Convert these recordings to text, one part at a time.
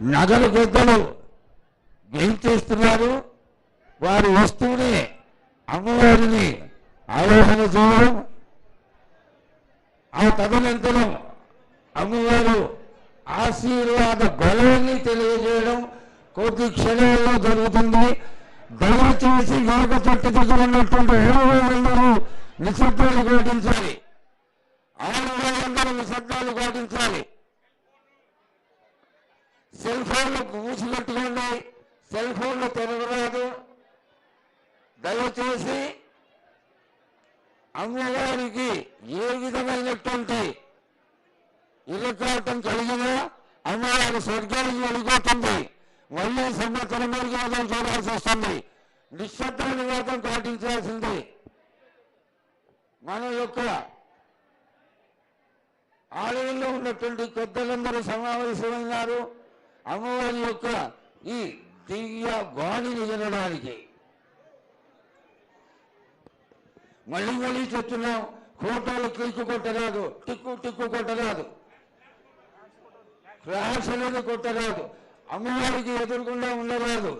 నగర పెద్దలు చేస్తున్నారు. వారు వస్తూనే అమ్మవారిని ఆరాధన చేయడం, ఆ తదనంతరం అమ్మవారు ఆశీర్వాద గొడవని తెలియజేయడం కొద్ది క్షణాల్లో జరుగుతుంది. దయచేసి యోగ చెట్టు దగ్గర ఉన్నటువంటి 20,000 నిశ్శబ్దాలు పాటించాలి. 600 నిశ్శబ్దాలు పాటించాలి. సెల్ ఫోన్లు మూసిపెట్టుకోండి. సెల్ ఫోన్లు తెరవరాదు. దయచేసి అమ్మవారికి ఏ విధమైనటువంటి ఇరకాటం కలిగినా అమ్మవారి స్వర్గానికి వెళ్ళిపోతుంది. మళ్ళీ సంవత్సరం మార్గం చూడాల్సి వస్తుంది. నిశ్శబ్దాన్ని మాత్రం పాటించాల్సింది. మన యొక్క ఆలయంలో ఉన్నటువంటి పెద్దలందరూ సమావేశమైనారు అమ్మవారి యొక్క ఈ దివ్య వాణిని వినడానికి. మళ్ళీ మళ్ళీ చెప్తున్నాం, ఫోటోలు క్లిక్ కొట్టరాదు, టిక్కు కొట్టరాదు, క్రాష్ అనేది కొట్టరాదు, అమ్మవారికి ఎదురుకుండా ఉండరాదు.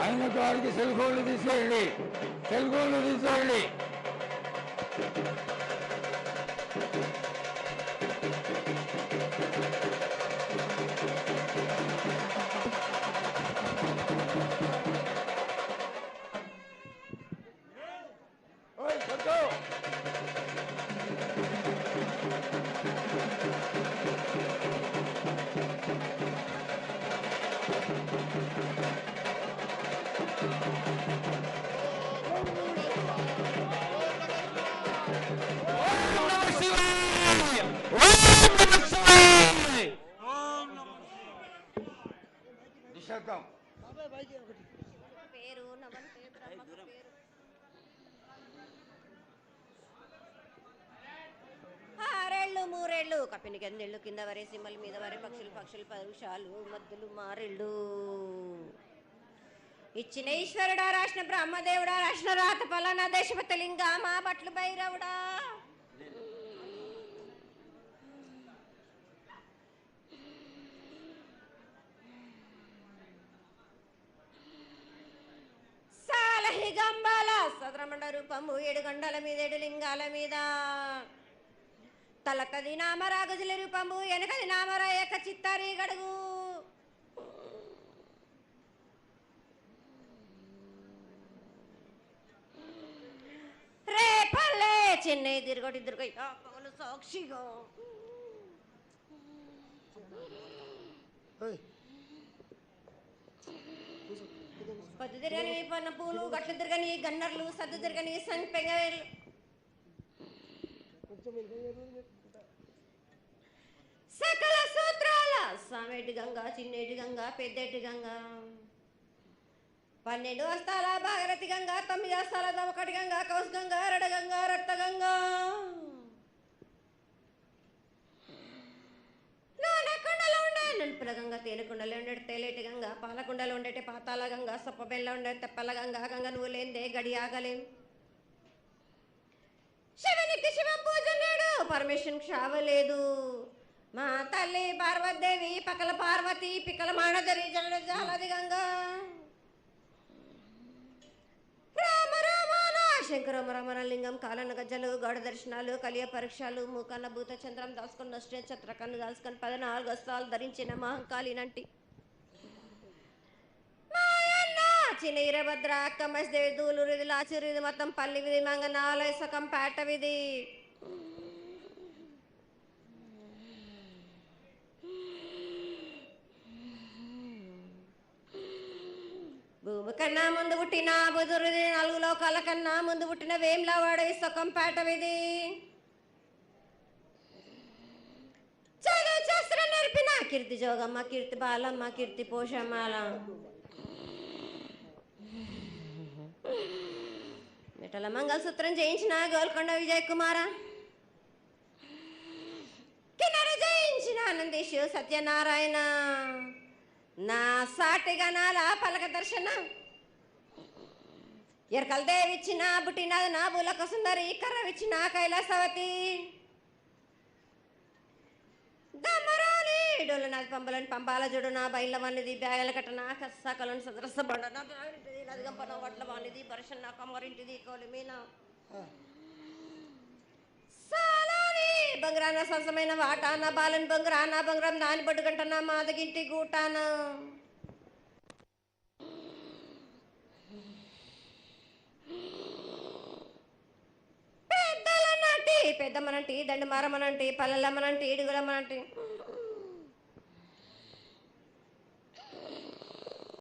ఆయన గారికి సెల్ ఫోన్లు తీసేయండి. మూరేళ్ళు కప్పిని గందెళ్ళు కింద వరే సింహల మీద వరే పక్షులు పరుషాలు మద్దులు మారెళ్ళు ఇచ్చిన ఈశ్వరుడా రాసిన బ్రహ్మదేవుడా రాసిన రాత పలానా దేశపతి లింగా మా బట్లు భైరవుడా సాలహి గంబాల సద్రమండ రూపము 7 గండల మీద 7 లింగాల మీద తలకది నామరా గజల రూపము వెనకది నామరా ఏక చిత్తారి గడుగు రేపల్లే చెన్నై తిరగటి పగలు సాక్షిగా పద్దు తిరగని పన్న పూలు గట్లు తిరగని గన్నర్లు సద్దు తిరగని సంపెంగవేలు సకల సూత్రాల సామేటి గంగా చిన్నేటి గంగా పెద్దేటి గంగా 12 హస్తాల భాగరథి గంగా 9 హస్తాల దవకటి గంగా కౌస్ గంగా రడ గంగా రక్త గంగా నానకుండలో ఉండే నలుపుల గంగా తేనెకుండలో ఉండే తేలేటి గంగా పాలకుండలో ఉండేటి పాతాల గంగా సప్పబెల్ల ఉండే తెప్పల గంగా గంగ నువ్వు లేందే గడి ఆగలేం శివునికి శివ పూజ నేడు పరమేశ్వరుని క్షావలేదు మా తల్లి పార్వతీదేవి పకల పార్వతి పికల మానదరి జలది గంగా రామ రామ శంకరమ రమణలింగం కాలన గజ్జలు గౌడ దర్శనాలు కలియ పరీక్షలు మూకన్న భూత చంద్రం దాచుకుని నష్ట ఛత్రకన్ను దాచుకొని 14 వస్త్రాలు ధరించిన మహంకాళినంటి చిన్న ఈరభద్ర అక్క మసిదేవి దూలూరు ఇది లాచూరు ఇది మొత్తం పల్లి విధి మంగనాలయ సకం పేట విధి భూమి కన్నా ముందు పుట్టిన బుధురుది 4 లోకాల కన్నా ముందు పుట్టిన వేమ్లవాడ సకం పేట విధి చదువు శాస్త్రం నేర్పిన కీర్తి జోగమ్మ కీర్తి బాలమ్మ కీర్తి పోషమ్మాల మిఠల మంగళసూత్రం చేయించిన గోల్కొండ విజయ్ కుమార కిన్నెర జయించిన ఆనందేశు సత్యనారాయణ నా సాటిగా నాలా పలక దర్శన ఎరకల దేవిచ్చిన బుట్టినది నా బులక సుందరి కర్రవిచ్చిన కైలాసవతి దమరాలి డోలనాథ్ పంబలని పంపాల జుడు నా బయల వానిది బ్యాగల కట్ట నా కసకలను సదరస బండ నా బ్యాగంటిది లదిగంపన వడ్ల వానిది పరషన్ నా కమ్మరింటిది కోలిమీన సాలాని బంగ్రాన సరసమైన వాటాన బాలన్ బంగ్రాన బంగ్రం దాని బొడ్డు గంట నా మాదగింటి గూటాన పెద్దలనంటి పెద్దమ్మనంటి దండు మారమ్మనంటి పల్లెలమ్మనంటి ఇడుగులమ్మనంటి